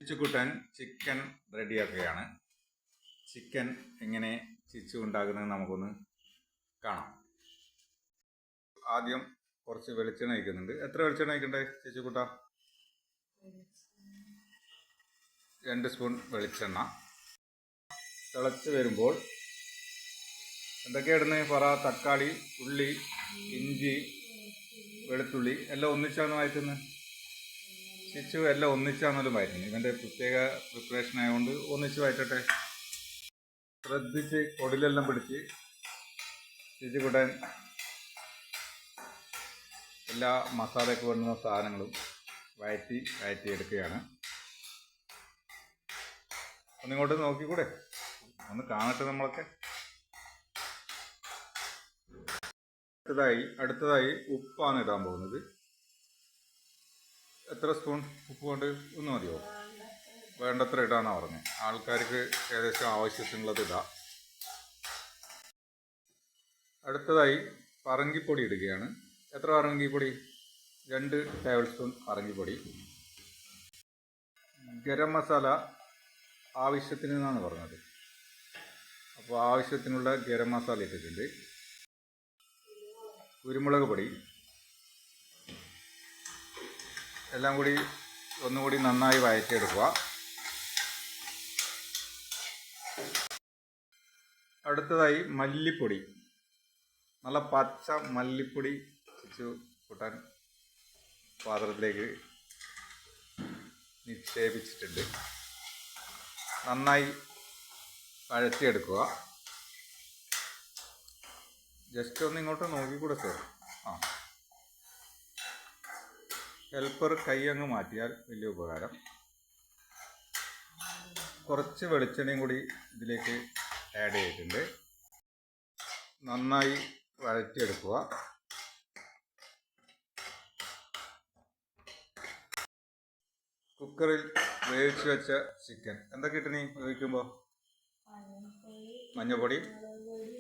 ചിച്ചുക്കുട്ടൻ chicken റെഡിയാക്കുകയാണ്. Chicken എങ്ങനെ ചിച്ചു ഉണ്ടാക്കുന്നത് നമുക്കൊന്ന് കാണാം. ആദ്യം കുറച്ച് വെളിച്ചെണ്ണ ഒഴിക്കുന്നുണ്ട്. എത്ര വെളിച്ചെണ്ണ ഒഴിക്കണ്ടേ ചിച്ചുക്കുട്ട? 2 സ്പൂൺ വെളിച്ചെണ്ണ. തിളച്ച് വരുമ്പോൾ എന്തൊക്കെയാണ് ഇടുന്നത് പറ? തക്കാളി, ഉള്ളി, ഇഞ്ചി, വെളുത്തുള്ളി എല്ലാം ഒന്നിച്ചാണ് വഴറ്റുന്നത്. ചിച്ചു എല്ലാം ഒന്നിച്ചാണെന്നാലും വഴറ്റുന്നത്. ഇവൻ്റെ പ്രത്യേക പ്രിപ്പറേഷൻ ആയതുകൊണ്ട് ഒന്നിച്ച് വഴറ്റട്ടെ. ശ്രദ്ധിച്ച് കൊടിലെല്ലാം പിടിച്ച് ചിച്ചുക്കുട്ടൻ എല്ലാ മസാലയ്ക്ക് വേണ്ടുന്ന സാധനങ്ങളും വഴറ്റിയെടുക്കുകയാണ്. ഒന്നിങ്ങോട്ട് നോക്കിക്കൂടെ? ഒന്ന് കാണട്ടെ നമ്മളൊക്കെ. അടുത്തതായി ഉപ്പാണ് ഇടാൻ പോകുന്നത്. എത്ര സ്പൂൺ ഉപ്പ് കൊണ്ട്? 1 മതിയോ? വേണ്ടത്ര ഇടാനാണ് പറഞ്ഞത്. ആൾക്കാർക്ക് ഏകദേശം ആവശ്യത്തിനുള്ളത് ഇടാം. അടുത്തതായി പറങ്കിപ്പൊടി ഇടുകയാണ്. എത്ര പറങ്കിപ്പൊടി? 2 ടേബിൾ സ്പൂൺ പറങ്കിപ്പൊടി. ഗരം മസാല ആവശ്യത്തിന് എന്നാണ് പറഞ്ഞത്. അപ്പോൾ ആവശ്യത്തിനുള്ള ഗരം മസാല ഇട്ടിട്ടുണ്ട്. കുരുമുളക് പൊടി എല്ലാം കൂടി ഒന്നുകൂടി നന്നായി വഴറ്റിയെടുക്കുക. അടുത്തതായി മല്ലിപ്പൊടി, നല്ല പച്ച മല്ലിപ്പൊടി ചിച്ചു കൂട്ടാൻ പാത്രത്തിലേക്ക് നിക്ഷേപിച്ചിട്ടുണ്ട്. നന്നായി വഴറ്റിയെടുക്കുക. ജസ്റ്റ് ഒന്ന് ഇങ്ങോട്ട് നോക്കിക്കൂടെ സാർ? ഹെൽപ്പർ കൈ അങ്ങ് മാറ്റിയാൽ വലിയ ഉപകാരം. കുറച്ച് വെളിച്ചെണ്ണയും കൂടി ഇതിലേക്ക് ആഡ് ചെയ്തിട്ടുണ്ട്. നന്നായി വഴറ്റിയെടുക്കുക. കുക്കറിൽ വേവിച്ച് വെച്ച ചിക്കൻ എന്തൊക്കെ ഇട്ട് നീ വേവിക്കുമ്പോൾ? മഞ്ഞൾപ്പൊടി,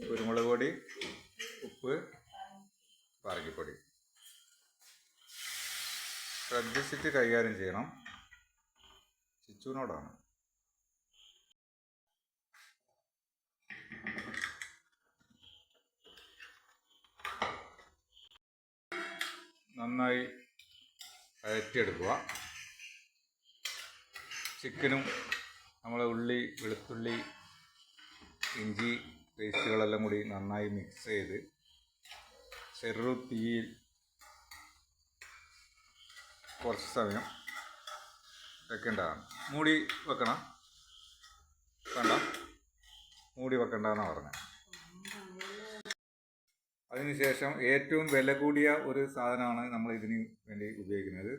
കുരുമുളക് പൊടി, ഉപ്പ്, പറങ്കിപ്പൊടി. ശ്രദ്ധിച്ചിട്ട് കൈകാര്യം ചെയ്യണം. ചിച്ചുവിനോടാണ്. നന്നായി വഴറ്റിയെടുക്കുക. ചിക്കനും നമ്മളെ ഉള്ളി, വെളുത്തുള്ളി, ഇഞ്ചി പേസ്റ്റുകളെല്ലാം കൂടി നന്നായി മിക്സ് ചെയ്ത് ചെറു തീയിൽ കുറച്ച് സമയം വെക്കേണ്ടതാണ്. മൂടി വെക്കണം. വേണ്ട, മൂടി വെക്കേണ്ടതെന്നാണ് പറഞ്ഞത്. അതിനുശേഷം ഏറ്റവും വില കൂടിയ ഒരു സാധനമാണ് നമ്മൾ ഇതിന് വേണ്ടി ഉപയോഗിക്കുന്നത്.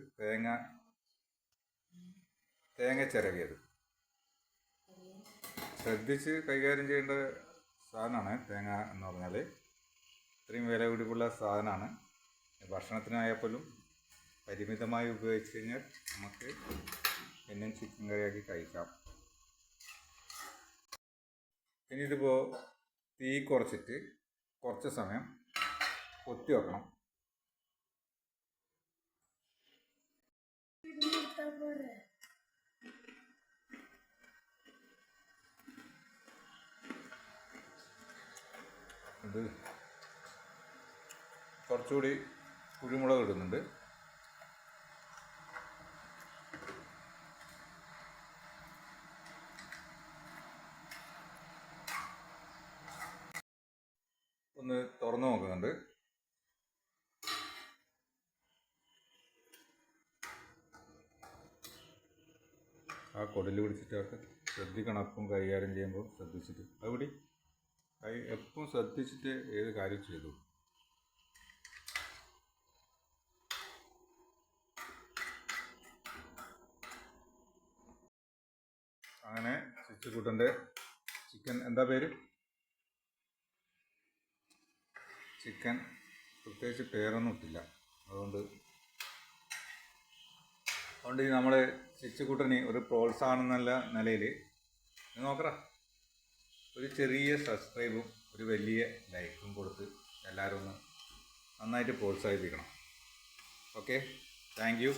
തേങ്ങ ചിരവിയത്. ശ്രദ്ധിച്ച് കൈകാര്യം ചെയ്യേണ്ട സാധനമാണ് തേങ്ങ എന്ന് പറഞ്ഞാൽ. ഇത്രയും വില കൂടിയുള്ള സാധനമാണ്. ഭക്ഷണത്തിനായപ്പോലും പരിമിതമായി ഉപയോഗിച്ച് കഴിഞ്ഞാൽ നമുക്ക് എന്നും ചിക്കൻ കറിയാക്കി കഴിക്കാം. ഇനി ഇതിപ്പോൾ തീ കുറച്ചിട്ട് കുറച്ച് സമയം പൊത്തി വെക്കണം. ഇത് കുറച്ചുകൂടി കുരുമുളക് ഇടുന്നുണ്ട്. ഒന്ന് തുറന്നു നോക്കുന്നുണ്ട്. ആ കൊടല് പിടിച്ചിട്ടൊക്കെ ശ്രദ്ധിക്കണം. എപ്പം കൈകാര്യം ചെയ്യുമ്പോൾ ശ്രദ്ധിച്ചിട്ട് അതുകൂടി എപ്പം ശ്രദ്ധിച്ചിട്ട് ഏത് കാര്യം ചെയ്തു. അങ്ങനെ ചിച്ചുക്കുട്ടൻ്റെ ചിക്കൻ, എന്താ പേര്? ചിക്കൻ പ്രത്യേകിച്ച് പേരൊന്നും ഇട്ടില്ല. അതുകൊണ്ട് നമ്മൾ ചിച്ചുക്കുട്ടന് ഒരു പ്രോത്സാഹനം എന്നുള്ള നിലയിൽ നോക്കറ ഒരു ചെറിയ സബ്സ്ക്രൈബും ഒരു വലിയ ലൈക്കും കൊടുത്ത് എല്ലാവരും ഒന്ന് നന്നായിട്ട് പ്രോത്സാഹിപ്പിക്കണം. Okay, thank you.